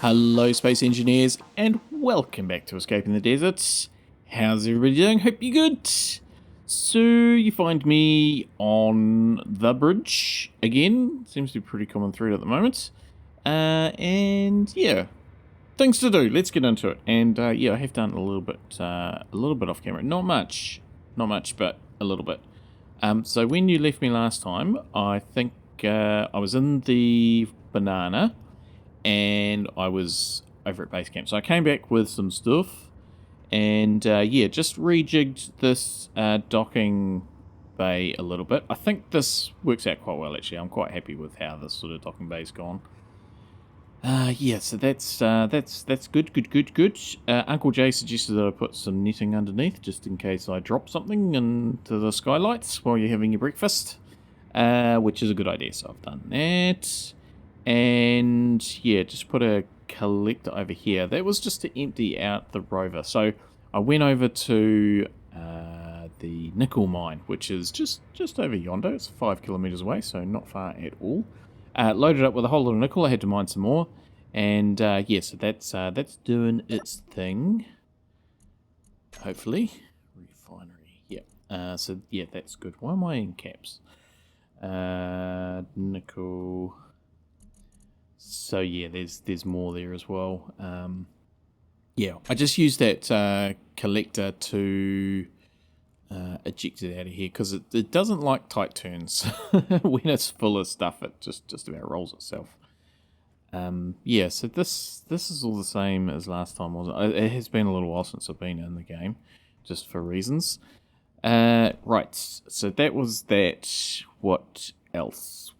Hello Space Engineers and welcome back to Escaping the Deserts. How's everybody doing? Hope you're good. So you find me on the bridge again. Seems to be a pretty common thread at the moment. And yeah, things to do. Let's get into it. And yeah, I have done a little bit off camera. Not much, but a little bit. So when you left me last time, I think I was in the banana. And I was over at base camp. So I came back with some stuff, and yeah, just rejigged this docking bay a little bit. I think this works out quite well, actually. I'm quite happy with how this sort of docking bay's gone. Yeah, so that's good. Uncle Jay suggested that I put some netting underneath, just in case I drop something into the skylights while you're having your breakfast, which is a good idea, so I've done that. And yeah, just put a collector over here. That was just to empty out the rover. So I went over to the nickel mine, which is just over yonder. It's 5 kilometers away, so not far at all. Loaded up with a whole lot of nickel. I had to mine some more, and yeah, so that's doing its thing. Hopefully, refinery. Yeah. So yeah, that's good. Why am I in caps? Nickel. So yeah, there's more there as well. Yeah, I just used that collector to eject it out of here because it doesn't like tight turns. When it's full of stuff, it just about rolls itself. Yeah, so this is all the same as last time, wasn't it? It has been a little while since I've been in the game, just for reasons. Right, so that was that. What else?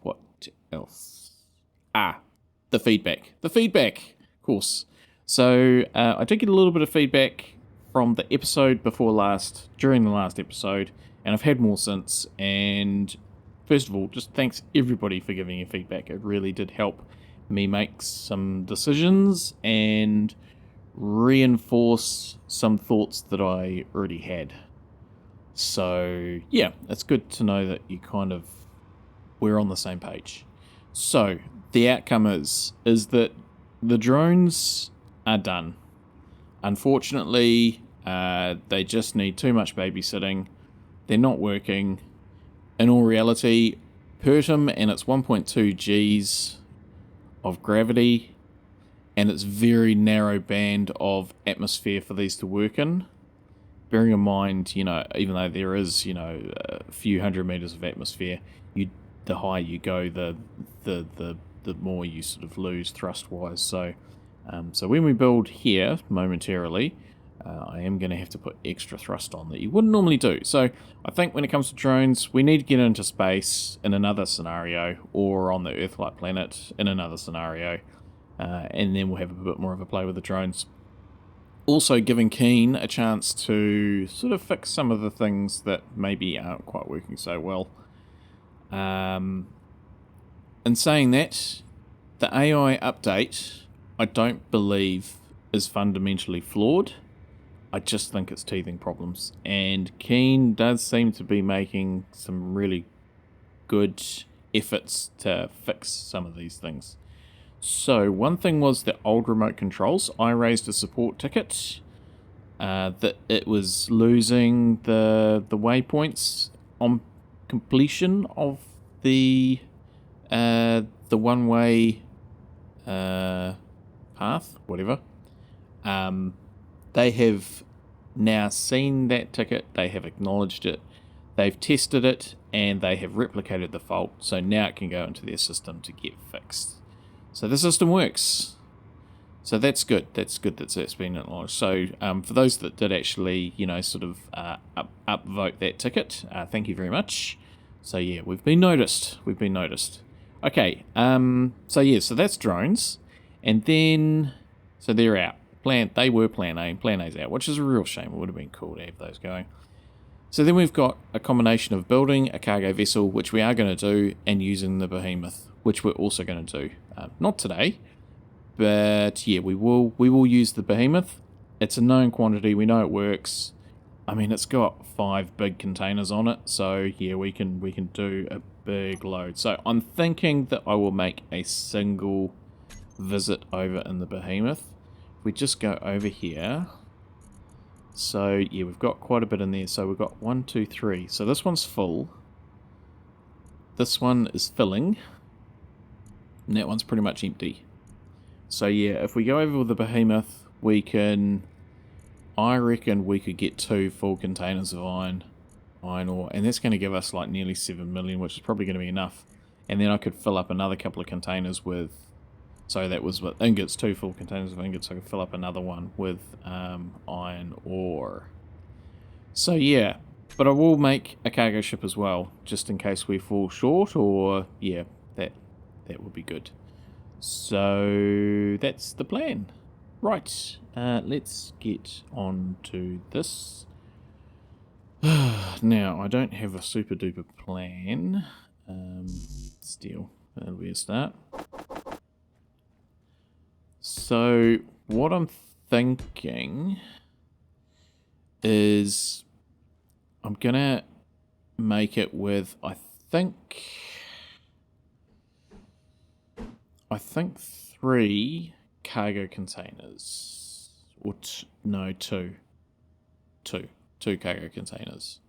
The feedback, of course. So I did get a little bit of feedback from the episode before last, during the last episode, and I've had more since. And first of all, just thanks everybody for giving me feedback. It really did help me make some decisions and reinforce some thoughts that I already had. So yeah, it's good to know that we're on the same page. So the outcome is that the drones are done. Unfortunately, they just need too much babysitting. They're not working. In all reality, Pertam and its 1.2 Gs of gravity and its very narrow band of atmosphere for these to work in. Bearing in mind, even though there is, a few hundred meters of atmosphere, the higher you go, the more you sort of lose thrust-wise. So when we build here momentarily, I am going to have to put extra thrust on that you wouldn't normally do. So I think when it comes to drones, we need to get into space in another scenario, or on the Earth-like planet in another scenario, and then we'll have a bit more of a play with the drones. Also giving Keen a chance to sort of fix some of the things that maybe aren't quite working so well. In saying that, the AI update, I don't believe is fundamentally flawed. I just think it's teething problems. And Keen does seem to be making some really good efforts to fix some of these things. So one thing was the old remote controls. I raised a support ticket that it was losing the waypoints on completion of the one-way path, whatever. They have now seen that ticket, they have acknowledged it, they've tested it, and they have replicated the fault, so now it can go into their system to get fixed. So the system works. So that's good. That's been acknowledged. So for those that did actually, upvote that ticket, thank you very much. So yeah, we've been noticed. Okay, so yeah, so that's drones. And then, so they're out. They were Plan A, and Plan A's out, which is a real shame. It would have been cool to have those going. So then we've got a combination of building a cargo vessel, which we are going to do, and using the behemoth, which we're also going to do. Not today, but yeah, we will use the behemoth. It's a known quantity. We know it works. I mean, it's got 5 big containers on it, so yeah, we can do a big load. So I'm thinking that I will make a single visit over in the behemoth. If we just go over here, so yeah, we've got quite a bit in there. So we've got 1, 2, 3. So this one's full. This one is filling. And that one's pretty much empty. So yeah, if we go over with the behemoth, we can... I reckon we could get 2 full containers of iron ore. And that's going to give us like nearly 7 million, which is probably going to be enough. And then I could fill up another couple of containers with... So that was with ingots, 2 full containers of ingots. I could fill up another one with iron ore. So yeah, but I will make a cargo ship as well, just in case we fall short, or yeah, that would be good. So that's the plan. Right, let's get on to this. Now, I don't have a super duper plan. Still, that'll be a start. So what I'm thinking is I'm gonna make it with, I think 3 cargo containers, or no, 2 cargo containers.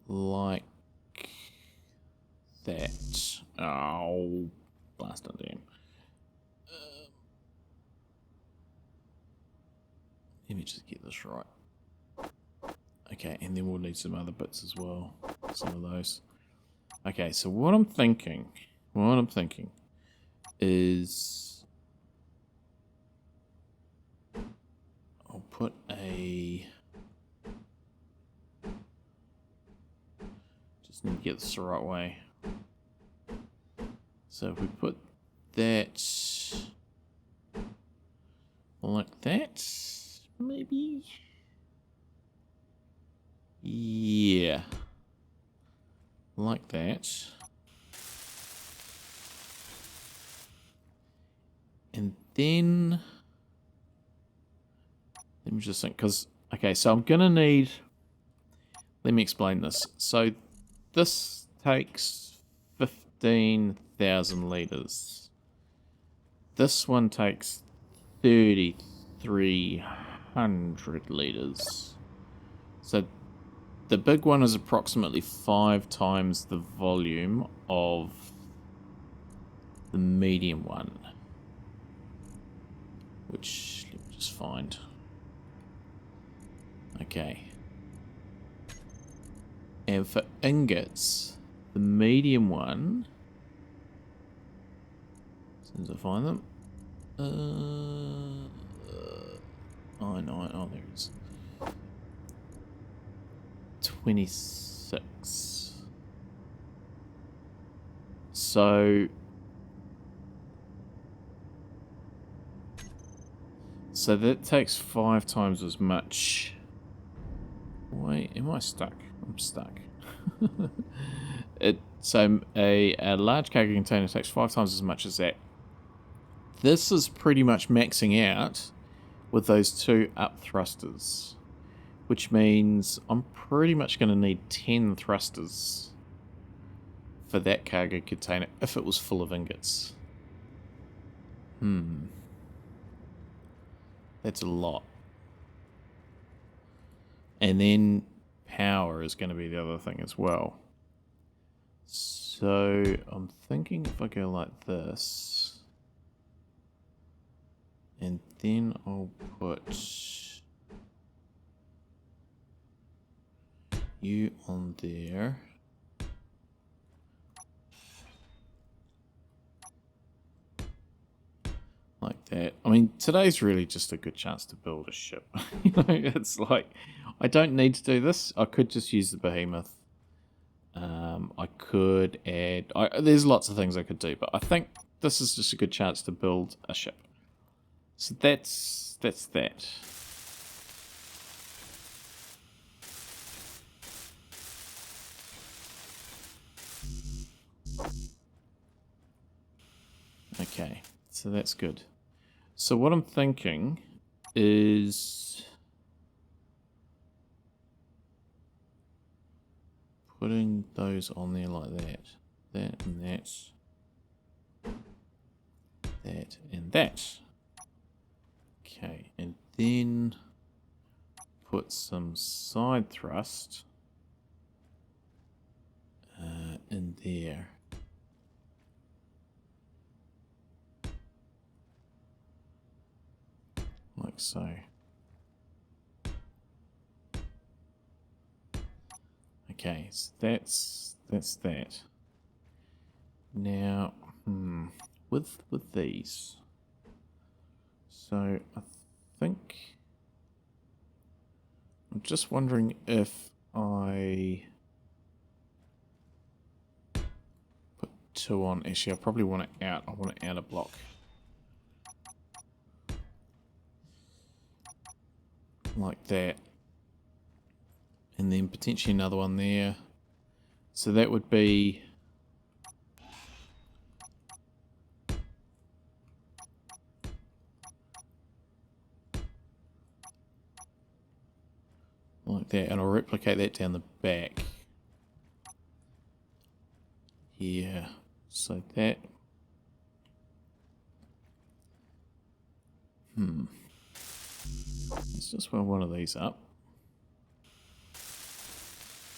Like that. Oh, blast on damn. Let me just get this right. Okay, and then we'll need some other bits as well. Some of those. Okay, so what I'm thinking is I'll put a... Just need to get this the right way. So if we put that like that, maybe? Yeah. Like that. And then... Let me just think, because... Okay, so I'm going to need... Let me explain this. So this takes 15,000 litres. This one takes 3,300 litres. So the big one is approximately 5 times the volume of the medium one. Which, let me just find. Okay. And for ingots, the medium one, as soon as I find them, oh no, oh there it is, 26. So that takes 5 times as much. Wait, am I stuck? I'm stuck. So a large cargo container takes 5 times as much as that. This is pretty much maxing out with those 2 up thrusters, which means I'm pretty much going to need 10 thrusters for that cargo container if it was full of ingots. That's a lot. And then power is going to be the other thing as well. So I'm thinking if I go like this, and then I'll put you on there. Like that. I mean, today's really just a good chance to build a ship. You know, it's like, I don't need to do this. I could just use the behemoth. I could add... there's lots of things I could do, but I think this is just a good chance to build a ship. So that's that. Okay, so that's good. So what I'm thinking is putting those on there like that. That and that. That and that. Okay, and then put some side thrust in there. Like so. Okay, so that's that. Now, with these, so I think I'm just wondering if I put 2 on. Actually, I probably want it out. I want it out of block. Like that. And then potentially another one there. So that would be... like that. And I'll replicate that down the back. Yeah. So that... Let's just weld one of these up.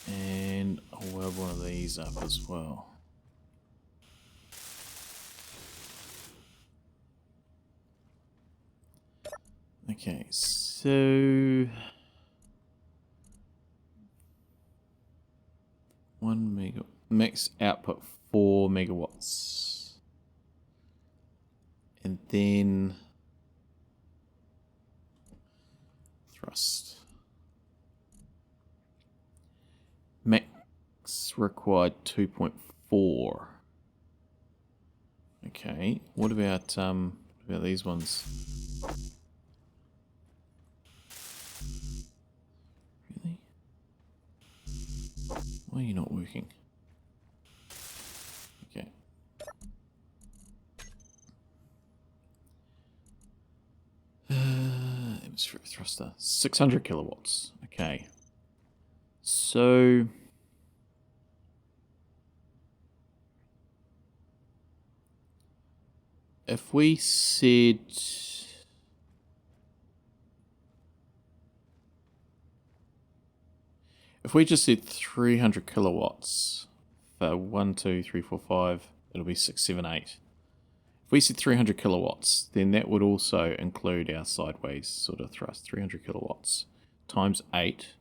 And I'll weld one of these up as well. Okay, so 1 mega max output 4 megawatts. And then thrust. Max required 2.4. Okay, what about these ones? Really? Why are you not working? Okay. Atmospheric thruster, 600 kilowatts. Okay. So if we said just said 300 kilowatts for 1, 2, 3, 4, 5, it'll be 6, 7, 8. If we said 300 kilowatts, then that would also include our sideways sort of thrust. 300 kilowatts times 8,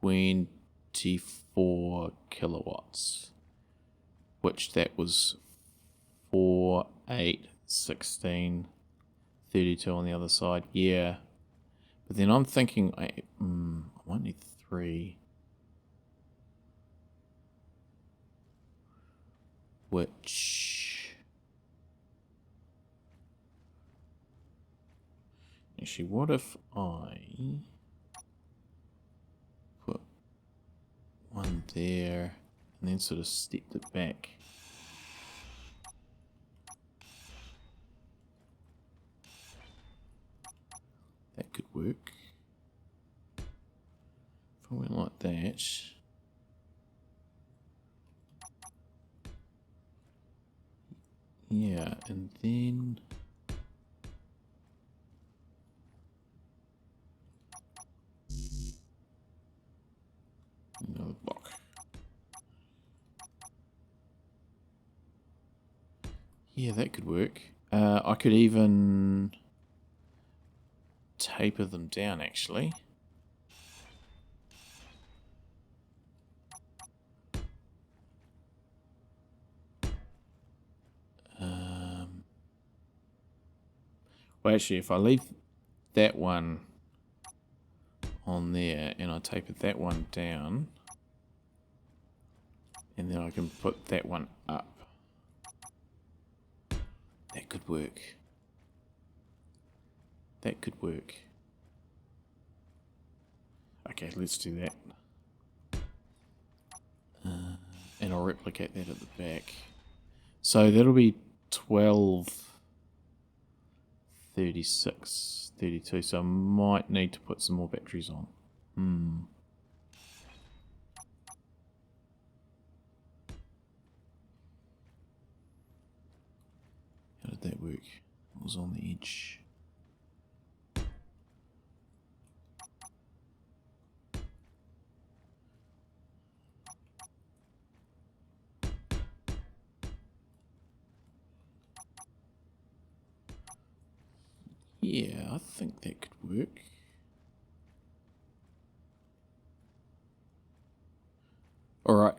24 kilowatts, which that was 4, 8, 16, 32 on the other side. Yeah. But then I'm thinking I might need 3. Which... actually, what if I put 1 there and then sort of stepped it back? That could work. If I went like that. Yeah, and then another block. Yeah, that could work. I could even taper them down, actually. Well, actually, if I leave that one on there and I taper that one down, and then I can put that one up, that could work. That could work. Okay, let's do that. And I'll replicate that at the back. So that'll be 12, 36, 32. So I might need to put some more batteries on. that work? It was on the edge. Yeah, I think that could work. Alright.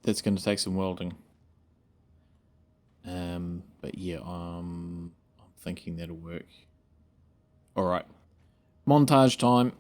That's going to take some welding. But yeah, I'm thinking that'll work. Alright. Montage time.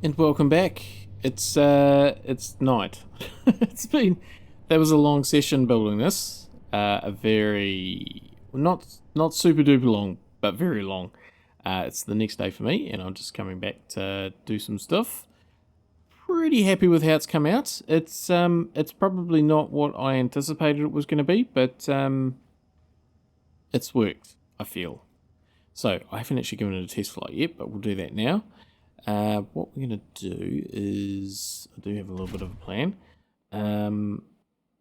And welcome back. It's night. That was a long session building this. A very not super duper long, but very long. It's the next day for me, and I'm just coming back to do some stuff. Pretty happy with how it's come out. It's probably not what I anticipated it was going to be, but it's worked, I feel. So I haven't actually given it a test flight yet, but we'll do that now. What we're going to do is, I do have a little bit of a plan.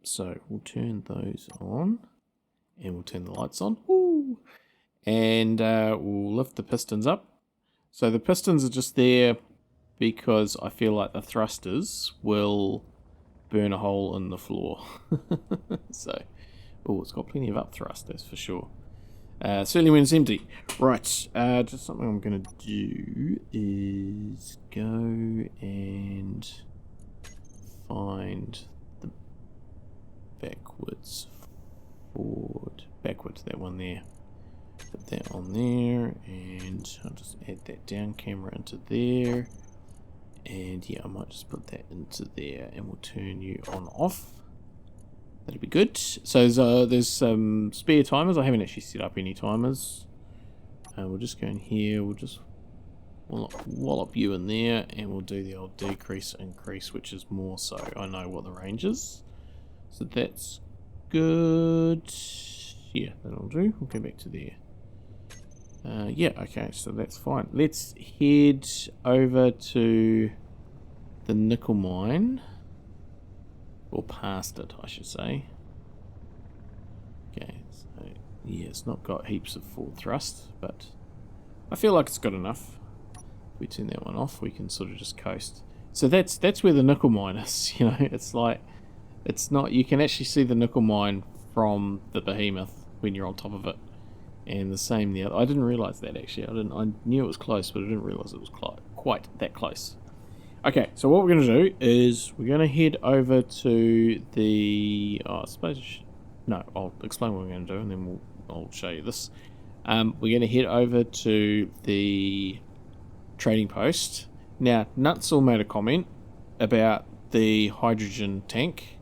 So we'll turn those on, and we'll turn the lights on. Woo! And we'll lift the pistons up. So the pistons are just there because I feel like the thrusters will burn a hole in the floor. So, oh, it's got plenty of up thrust, that's for sure. Certainly when it's empty. Right, just something I'm going to do is go and find the backwards, that one there. Put that on there, and I'll just add that down camera into there. And yeah, I might just put that into there, and we'll turn you on off. That'll be good. So there's some spare timers. I haven't actually set up any timers. We'll just go in here. We'll just wallop you in there, and we'll do the old decrease, increase, which is more so I know what the range is. So that's good. Yeah, that'll do. We'll go back to there. Yeah, okay, so that's fine. Let's head over to the nickel mine. Or past it, I should say. Okay, so yeah, it's not got heaps of full thrust, but I feel like it's got enough. we turn that one off, we can sort of just coast. So that's where the nickel mine is, you know. It's like, it's not, you can actually see the nickel mine from the behemoth when you're on top of it. And the same the other. I didn't realise that actually. I knew it was close, but I didn't realise it was quite that close. Okay, so what we're going to do is we're going to head over to the. Oh, I suppose. No, I'll explain what we're going to do, and then I'll show you this. We're going to head over to the trading post. Now, Nutzel made a comment about the hydrogen tank.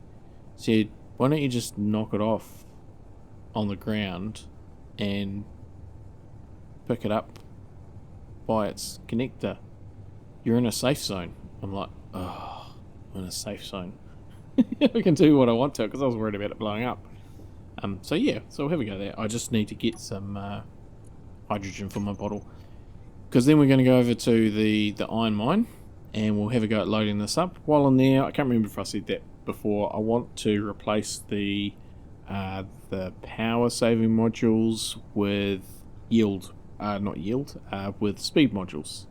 Said, "Why don't you just knock it off on the ground and pick it up by its connector? You're in a safe zone." I'm like, oh, I'm in a safe zone. I can do what I want to, because I was worried about it blowing up. So yeah, so we'll have a go there. I just need to get some hydrogen for my bottle, because then we're going to go over to the iron mine, and we'll have a go at loading this up. While I'm there, I can't remember if I said that before, I want to replace the power saving modules with with speed modules.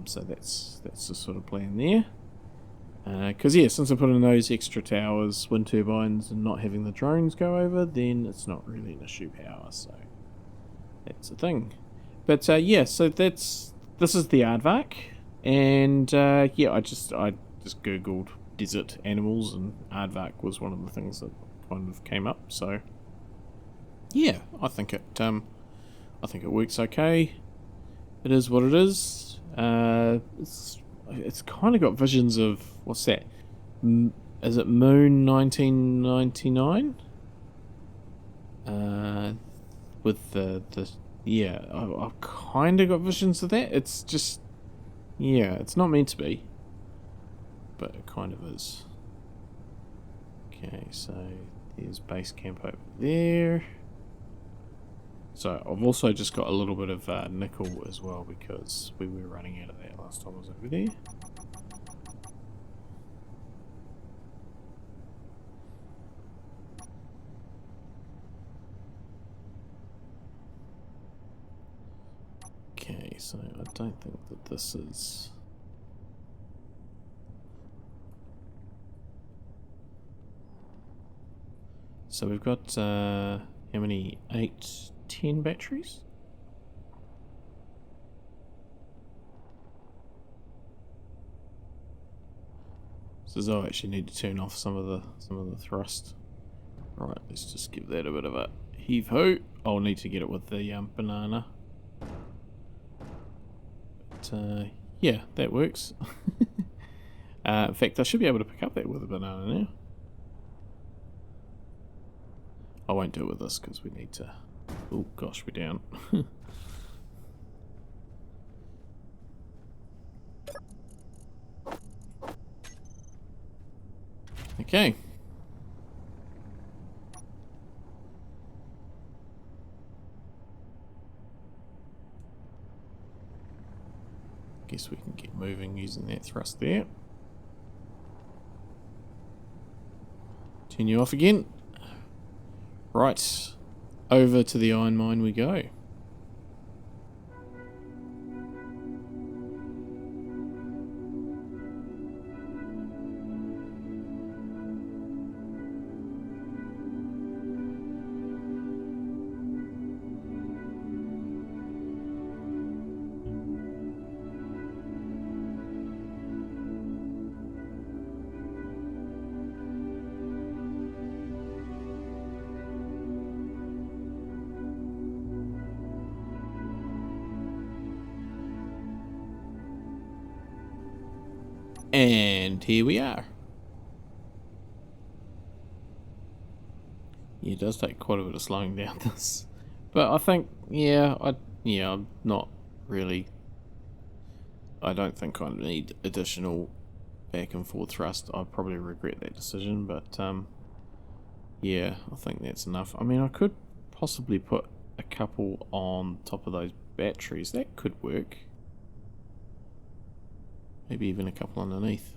So that's the sort of plan there. Because yeah, since I put in those extra towers, wind turbines, and not having the drones go over, then it's not really an issue power. So that's a thing. But yeah, so this is the Aardvark, and yeah, I just googled desert animals, and Aardvark was one of the things that kind of came up. So yeah, I think it works okay. It is what it is. It's kind of got visions of, what's that? Is it Moon 1999? With the yeah, I've kind of got visions of that. It's just, yeah, it's not meant to be, but it kind of is. Okay, so there's base camp over there. So I've also just got a little bit of nickel as well, because we were running out of that last time I was over there. Okay, so I don't think that this is... So we've got, how many? 8, 10 batteries? Says I actually need to turn off some of the thrust. Right, let's just give that a bit of a heave ho. I'll need to get it with the banana. But yeah, that works. In fact, I should be able to pick up that with a banana now. I won't do it with this because we need to... Oh gosh, we're down. Okay. Guess we can get moving using that thrust there. Turn you off again. Right, over to the iron mine we go. And here we are. Yeah, it does take quite a bit of slowing down this. But I think, yeah, I'm not really... I don't think I need additional back and forth thrust. I'll probably regret that decision, but yeah, I think that's enough. I mean, I could possibly put a couple on top of those batteries. That could work. Maybe even a couple underneath.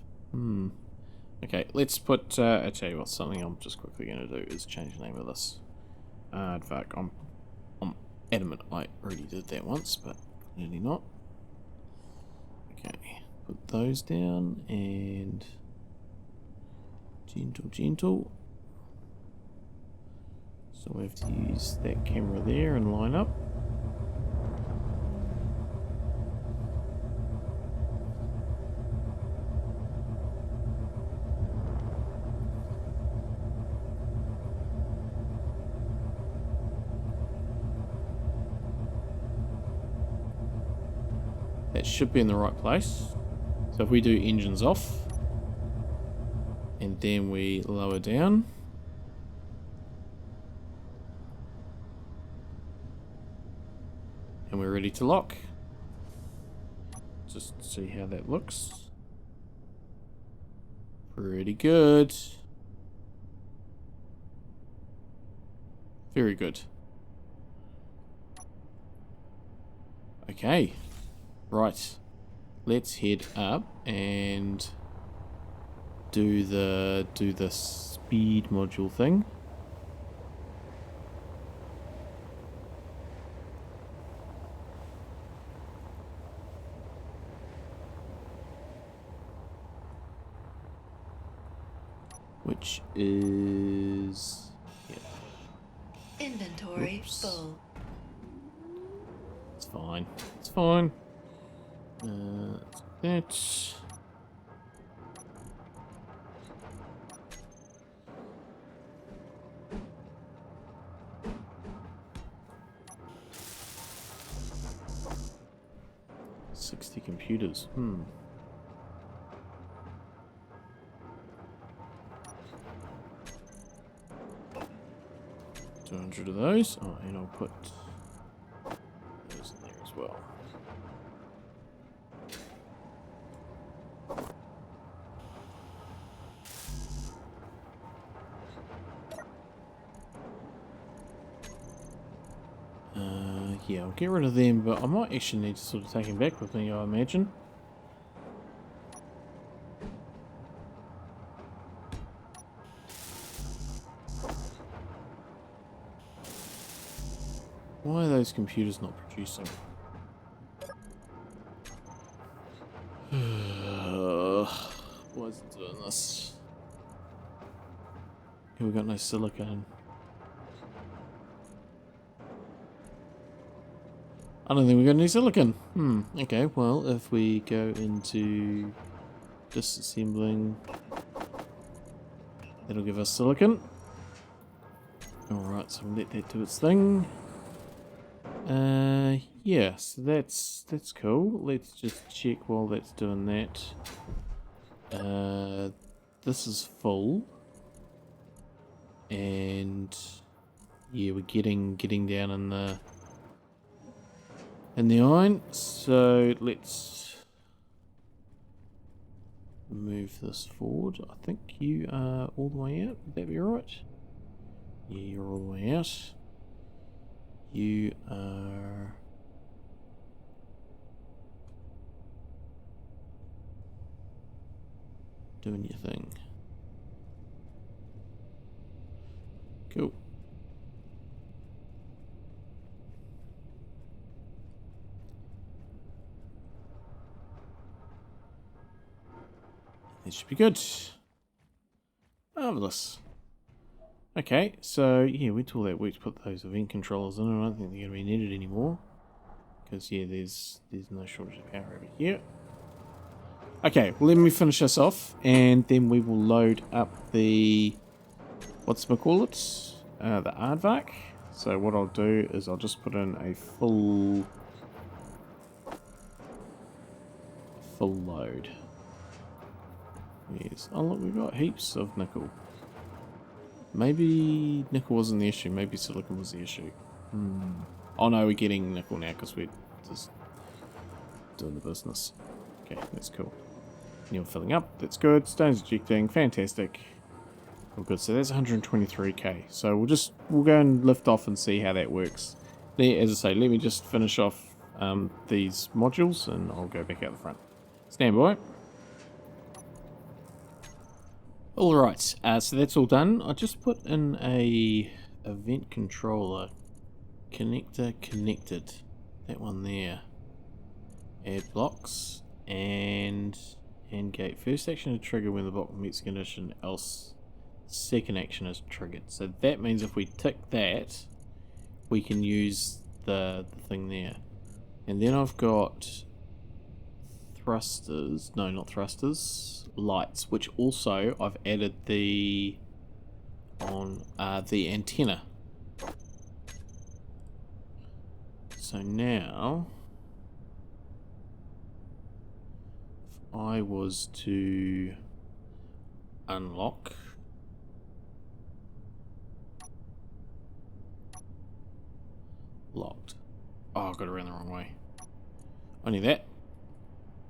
Okay, let's put... I tell you what, something I'm just quickly going to do is change the name of this. Aardvark. I'm adamant I already did that once, but clearly not. Okay, put those down and gentle. So we have to use that camera there and line up. That should be in the right place. So if we do engines off, and then we lower down, and we're ready to lock. Just see how that looks. Pretty good. Very good. Okay. Right. Let's head up and do the speed module thing. Which is inventory full. It's fine. It's fine. That's 60 computers. 200 of those. Oh, and I'll put those in there as well. Yeah, I'll get rid of them, but I might actually need to sort of take them back with me, I imagine. Why are those computers not producing? Why is it doing this? Here we got no silicone. I don't think we got any silicon. Okay, well, if we go into disassembling, that'll give us silicon. Alright, so we'll let that do its thing. Yeah, so that's cool. Let's just check while that's doing that. This is full. And yeah, we're getting down in the iron, so let's move this forward. I think you are all the way out. Would that be right? Yeah, you're all the way out. You are doing your thing. Cool. It should be good. Marvellous. Okay, so yeah, we took all that work to put those event controllers in, and I don't think they're going to be needed anymore. Because yeah, there's no shortage of power over here. Okay, well, let me finish this off, and then we will load up the, whatchamacallit, the Aardvark. So what I'll do is I'll just put in a full load. Yes. Oh look, we've got heaps of nickel. Maybe nickel wasn't the issue, maybe silicon was the issue. Oh no, we're getting nickel now because we're just doing the business. Okay, that's cool. You're filling up, that's good. Stone's ejecting, fantastic. All good, so that's 123k. So we'll go and lift off and see how that works. As I say, let me just finish off these modules and I'll go back out the front. Stand by. Alright, so that's all done. I just put in a event controller connector connected. That one there. Add blocks. and gate. First action is triggered when the block meets condition, else second action is triggered. So that means if we tick that, we can use the thing there. And then I've got thrusters, no, not thrusters, lights, which also I've added the antenna. So now, if I was to unlock, locked. Oh, I got it around the wrong way. Only that.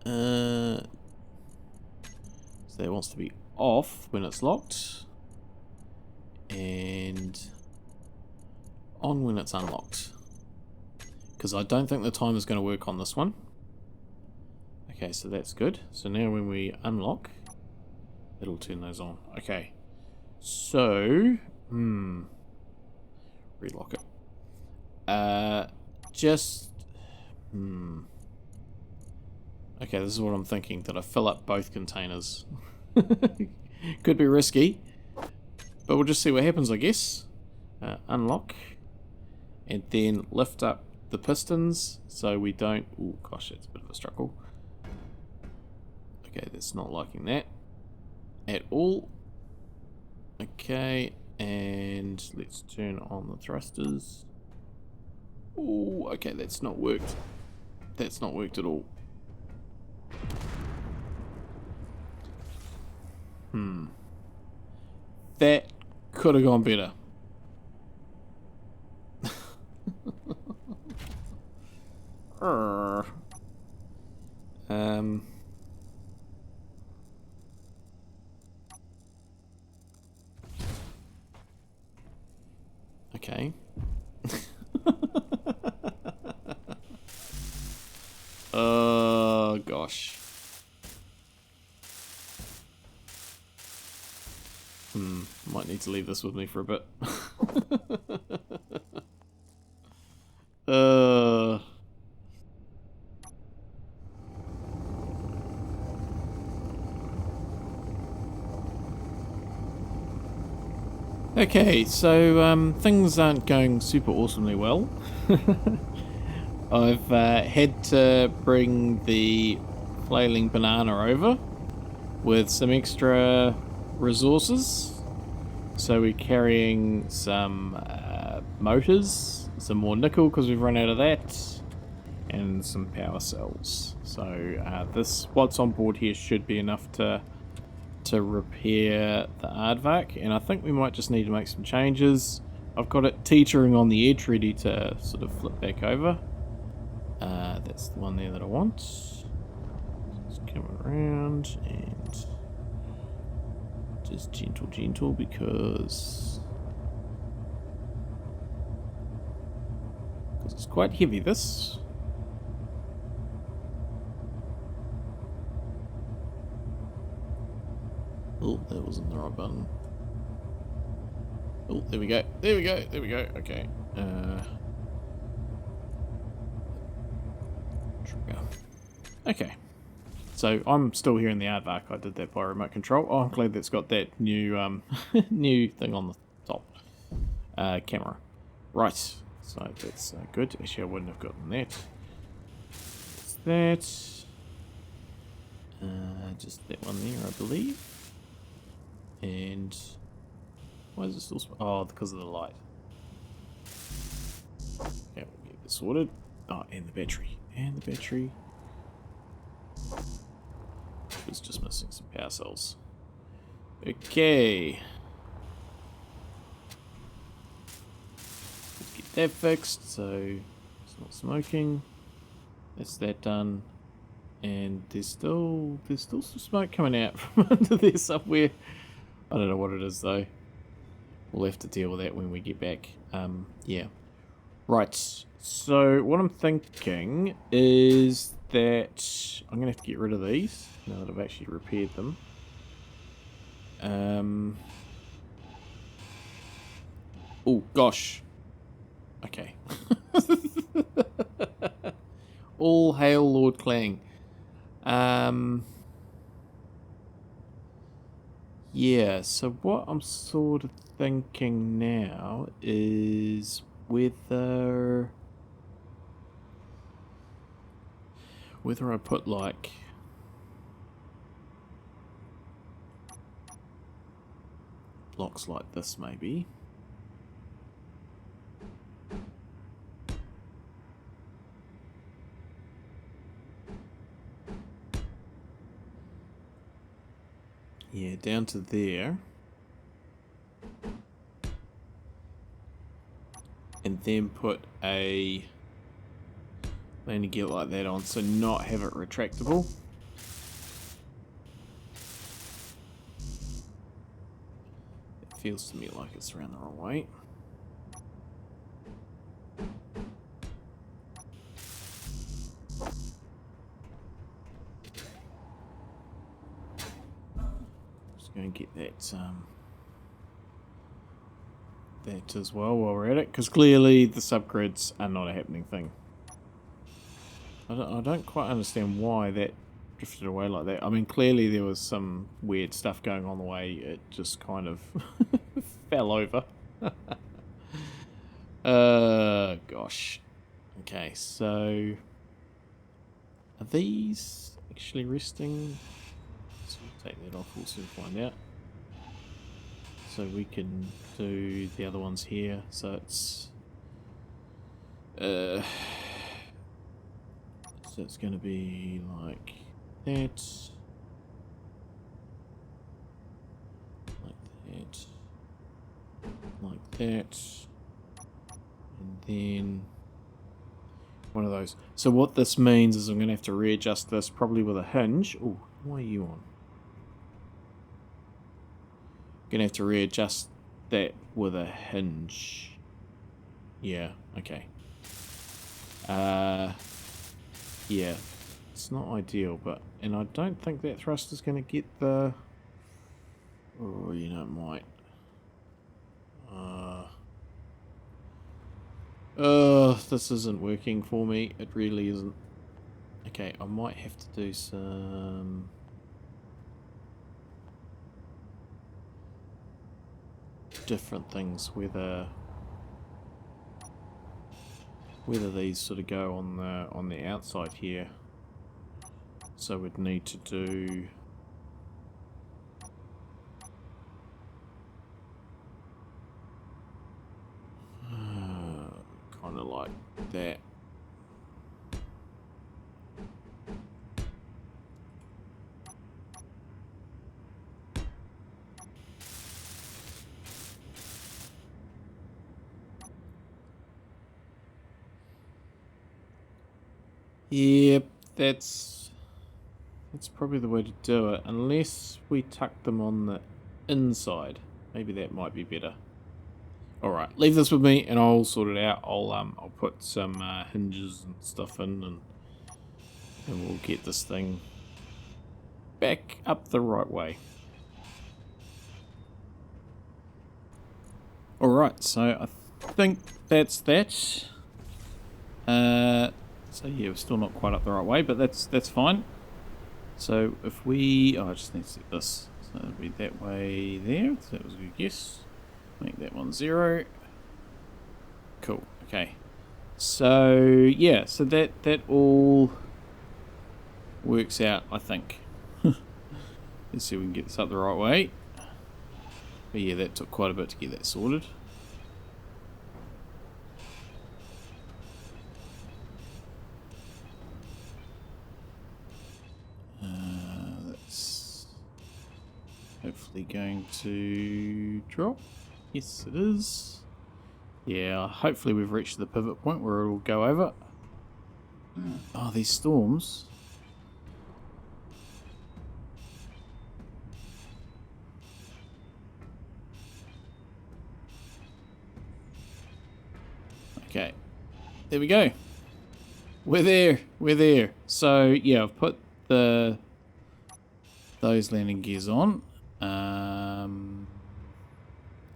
So that wants to be off when it's locked, and on when it's unlocked. Because I don't think the timer is going to work on this one. Okay, so that's good. So now when we unlock, it'll turn those on. Okay. So, relock it. Okay, this is what I'm thinking. That I fill up both containers. Could be risky, but we'll just see what happens, I guess. Unlock, and then lift up the pistons so we don't... Oh gosh, that's a bit of a struggle. Okay, that's not liking that at all. Okay, and let's turn on the thrusters. Oh, okay, that's not worked. That's not worked at all. That could have gone better. Okay. Oh gosh. Might need to leave this with me for a bit. Okay, so things aren't going super awesomely well. I've had to bring the flailing banana over with some extra resources. So we're carrying some motors, some more nickel because we've run out of that, and some power cells. So this, what's on board here, should be enough to repair the Aardvark, and I think we might just need to make some changes. I've got it teetering on the edge, ready to sort of flip back over. That's the one there that I want. Just come around and just gentle because it's quite heavy, this. Oh, that wasn't the right button. Oh, there we go. There we go. There we go. Okay. Trigger. Okay. So I'm still here in the Aardvark. I did that by remote control. Oh, I'm glad that's got that new new thing on the top. Camera. Right. So that's good. Actually, I wouldn't have gotten that. That's that. Just that one there, I believe. And why is it still... Oh, because of the light. Yeah, we'll get this sorted. Oh, and the battery. And the battery. It's just missing some power cells. Okay. Let's get that fixed so it's not smoking. That's that done. And there's still some smoke coming out from under there somewhere. I don't know what it is though. We'll have to deal with that when we get back. Yeah. Right. So what I'm thinking is that I'm gonna have to get rid of these now that I've actually repaired them. Oh gosh. Okay. All hail Lord Clang. Yeah, so what I'm sort of thinking now is whether I put like blocks like this maybe. Yeah, down to there. And then put a landing gear like that on, so not have it retractable. It feels to me like it's around the wrong way. Just going to get that that as well while we're at it, because clearly the subgrids are not a happening thing. I don't quite understand why that drifted away like that. I mean, clearly there was some weird stuff going on the way it just kind of fell over. Gosh. Okay, so are these actually resting? So we'll take that off, we'll soon find out. So we can do the other ones here. So it's so it's going to be like that, like that, and then one of those. So what this means is I'm going to have to readjust this probably with a hinge. Oh, why are you on? Going to have to readjust that with a hinge. Yeah, okay. Yeah, it's not ideal, but, and I don't think that thrust is going to get the, oh, you know, it might. This isn't working for me. It really isn't. Okay, I might have to do some different things, whether these sort of go on the outside here. So we'd need to do kind of like that. Yep, that's probably the way to do it, unless we tuck them on the inside. Maybe that might be better. Alright, leave this with me and I'll sort it out. I'll put some hinges and stuff in, and we'll get this thing back up the right way. Alright, so I think that's that. So yeah, we're still not quite up the right way, but that's fine. So if we, I just need to set this, so it'll be that way there. So that was a good guess. Make that one 0. Cool. Okay. So yeah, so that all works out, I think. Let's see if we can get this up the right way. But yeah, that took quite a bit to get that sorted. That's hopefully going to drop. Yes, it is. Yeah, hopefully we've reached the pivot point where it will go over. Oh, these storms. Okay, there we go. We're there. So yeah, I've put those landing gears on.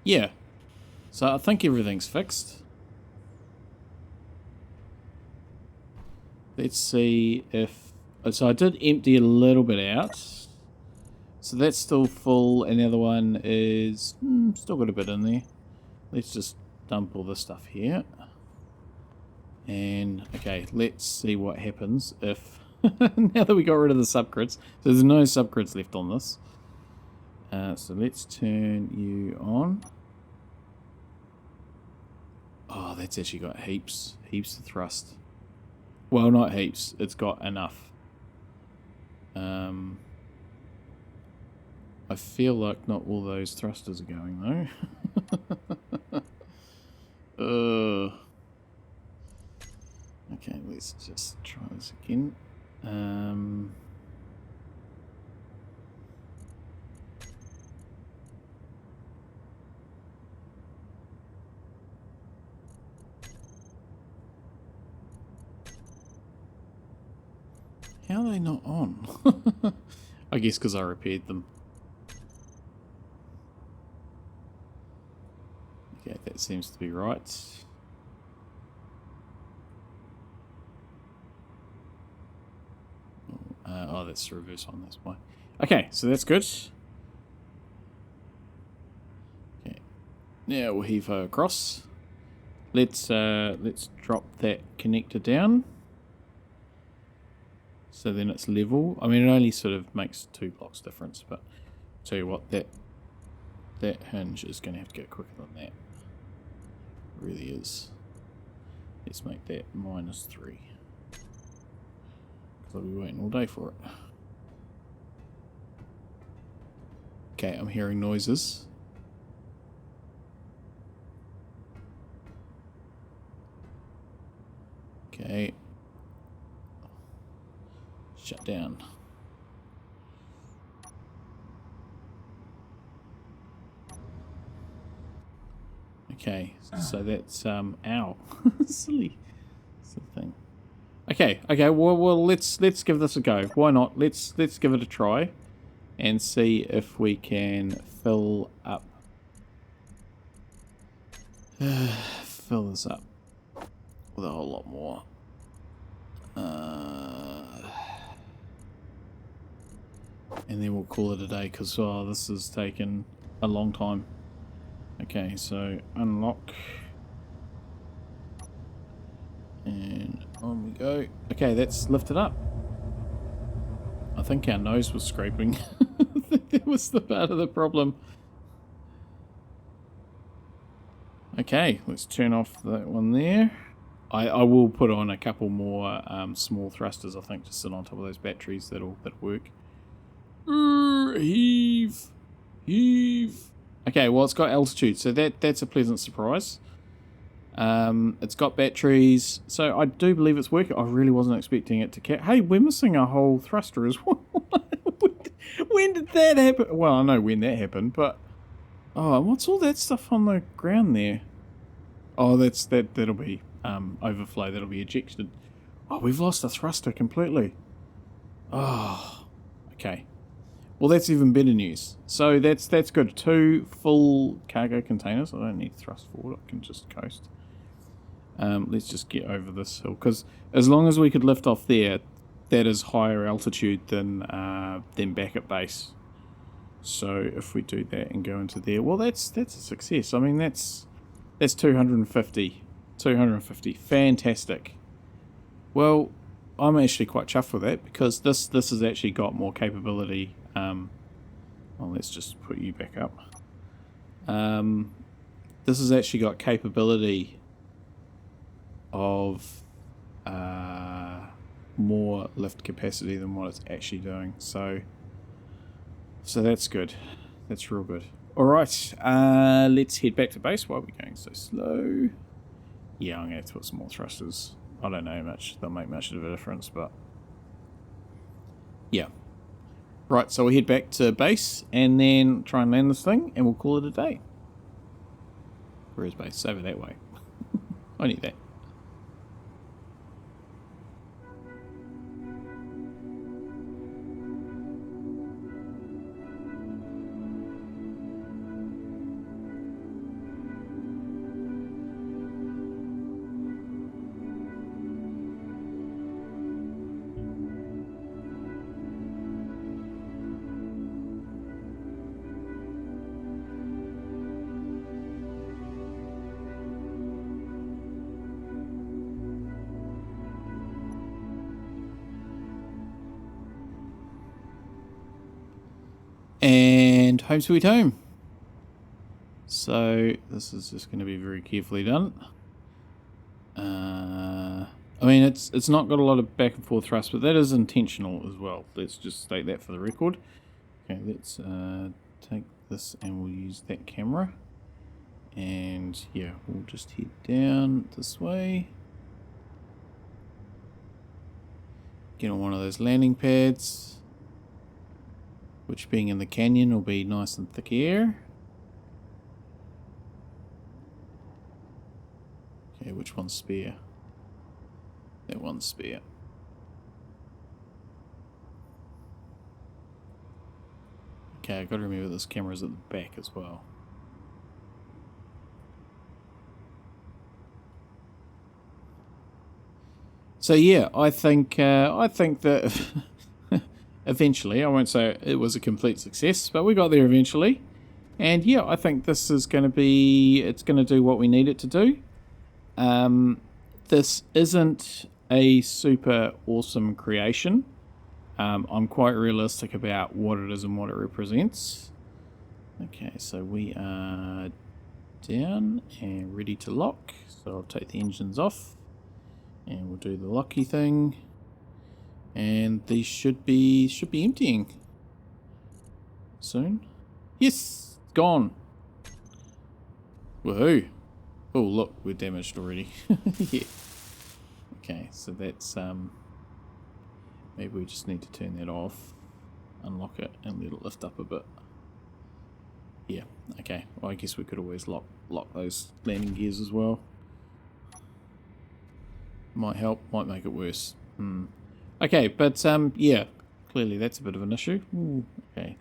Yeah, so I think everything's fixed. Let's see if So I did empty a little bit out. So that's still full, and the other one is still got a bit in there. Let's just dump all this stuff here. And, okay, let's see what happens if... now that we got rid of the subcrits. So there's no subcrits left on this. So let's turn you on. Oh, that's actually got heaps of thrust. Well, not heaps. It's got enough. I feel like not all those thrusters are going, though. Okay, let's just try this again. How are they not on? I guess because I repaired them. Okay, that seems to be right. Oh, that's the reverse one, that's why. Okay, so that's good. Okay, now we'll heave her across. Let's drop that connector down. So then it's level. I mean, it only sort of makes 2 blocks difference, but I'll tell you what, that hinge is going to have to get quicker than that. It really is. Let's make that -3. Because I'll be waiting all day for it. Okay, I'm hearing noises. Okay. Shut down. Okay, so that's ow. Silly thing. Okay, well let's give this a go. Why not? Let's give it a try and see if we can fill up fill this up with a whole lot more. And then we'll call it a day because this has taken a long time. Okay, so unlock. And on we go. Okay, that's lifted up. I think our nose was scraping. I think that was the part of the problem. Okay, let's turn off that one there. I will put on a couple more small thrusters, I think, to sit on top of those batteries. That'll work. Heave. Okay, well, it's got altitude, so that's a pleasant surprise. It's got batteries, so I do believe it's working. I really wasn't expecting it to hey, we're missing a whole thruster as well. When did that happen? Well, I know when that happened, but what's all that stuff on the ground there? Oh, that'll be overflow. That'll be ejected. Oh, we've lost the thruster completely. Oh, okay. Well, that's even better news. So that's good. 2 full cargo containers. I don't need to thrust forward. I can just coast. Let's just get over this hill, because as long as we could lift off there, that is higher altitude than back at base. So if we do that and go into there, well, that's a success. I mean, that's 250. Fantastic. Well, I'm actually quite chuffed with that, because this has actually got more capability. Well, let's just put you back up. This has actually got capability of more lift capacity than what it's actually doing. So that's good. That's real good. All right, let's head back to base. Why are we going so slow? Yeah, I'm going to put some more thrusters. I don't know much. They'll make much of a difference, but yeah. Right, so we'll head back to base and then try and land this thing, and we'll call it a day. Where is base? Over that way. I need that. And home sweet home. So this is just going to be very carefully done. I mean, it's not got a lot of back and forth thrust, but that is intentional as well. Let's just state that for the record. Okay, let's take this and we'll use that camera. And yeah, we'll just head down this way. Get on one of those landing pads, which being in the canyon will be nice and thick air. Okay, which one's spare? That one's spare. Okay, I've got to remember this camera's at the back as well. So yeah, I think that eventually, I won't say it was a complete success, but we got there eventually. And yeah, I think this is going to be, it's going to do what we need it to do. This isn't a super awesome creation. I'm quite realistic about what it is and what it represents. Okay, so we are down and ready to lock. So I'll take the engines off and we'll do the locky thing. And these should be emptying soon. Yes, gone. Woohoo. Oh look, we're damaged already. Yeah. Okay, so that's maybe we just need to turn that off, unlock it, and let it lift up a bit. Yeah, okay. Well, I guess we could always lock those landing gears as well. Might help, might make it worse. Okay, but yeah, clearly that's a bit of an issue. Ooh, okay.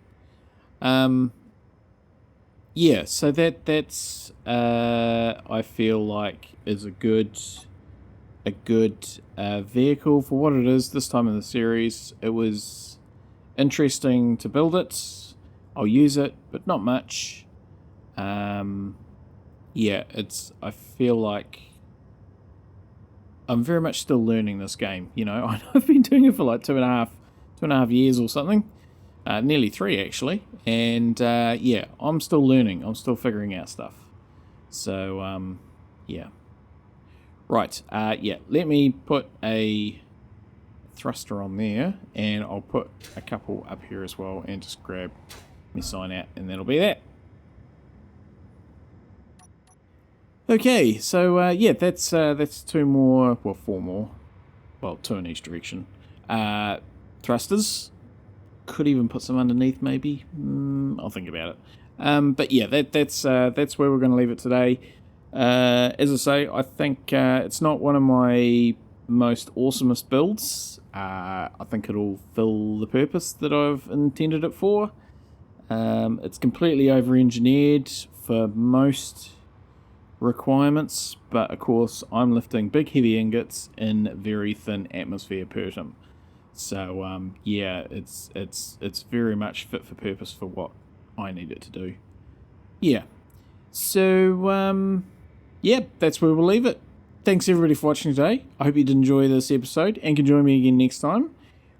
Yeah, so that's I feel like is a good vehicle for what it is this time in the series. It was interesting to build it. I'll use it, but not much. Yeah, I feel like I'm very much still learning this game. You know, I've been doing it for like two and a half years or something. Nearly 3 actually. And yeah, I'm still learning. I'm still figuring out stuff. So yeah. Right, yeah, let me put a thruster on there, and I'll put a couple up here as well, and just grab my sign out, and that'll be that. Okay, so yeah, that's 2 more, well, 4 more, well, 2 in each direction. Thrusters, could even put some underneath maybe. I'll think about it. But yeah, that's where we're going to leave it today. As I say, I think it's not one of my most awesomest builds. I think it'll fill the purpose that I've intended it for. It's completely over-engineered for most requirements, but of course I'm lifting big heavy ingots in very thin atmosphere Pertam. So yeah, it's very much fit for purpose for what I need it to do. Yeah. So yeah, that's where we'll leave it. Thanks everybody for watching today. I hope you did enjoy this episode and can join me again next time,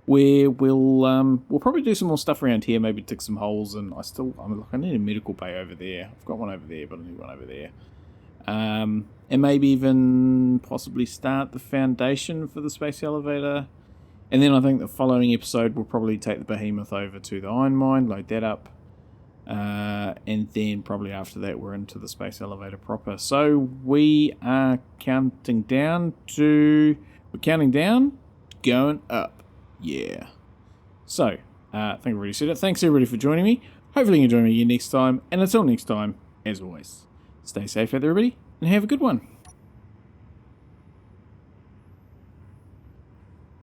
where we'll probably do some more stuff around here, maybe dig some holes, and I need a medical bay over there. I've got one over there, but I need one over there. And maybe even possibly start the foundation for the space elevator. And then I think the following episode we'll probably take the behemoth over to the iron mine, load that up. And then probably after that we're into the space elevator proper. So we are counting down, going up. Yeah. So, I think I've already said it. Thanks everybody for joining me. Hopefully you can join me again next time. And until next time, as always, stay safe out there everybody, and have a good one.